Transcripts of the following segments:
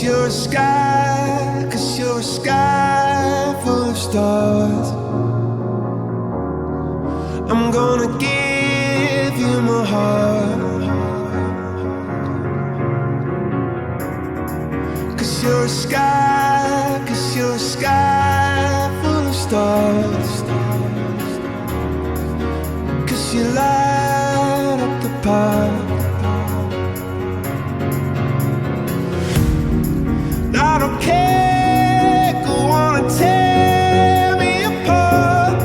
you're a sky, 'cause you're a sky full of stars. I'm gonna give you my heart, 'cause you're a sky, 'cause you're a sky full of stars. 'Cause you light up the park. I don't care, go on and tear me apart.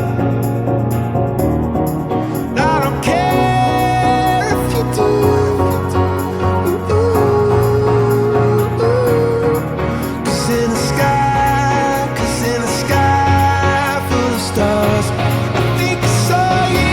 I don't care if you do. Cause in the sky, 'cause in the sky full of stars, I think I saw you.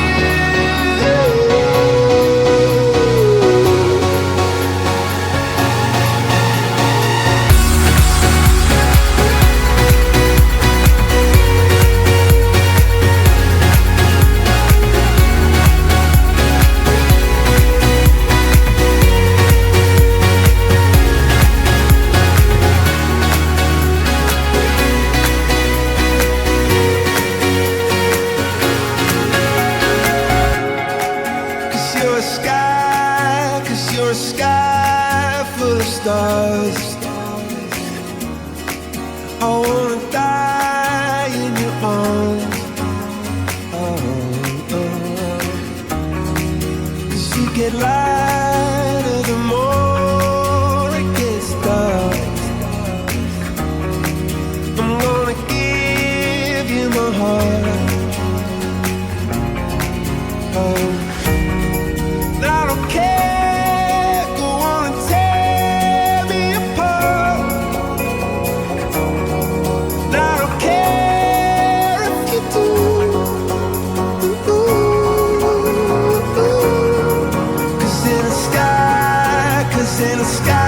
You're a sky, 'cause you're a sky full of stars. I wanna die in your arms. Oh, oh. 'Cause you get lighter the more it gets dark. I'm gonna give you my heart. Oh, I don't care, go on and tear me apart. I don't care if you do. Cause in the sky, 'cause in the sky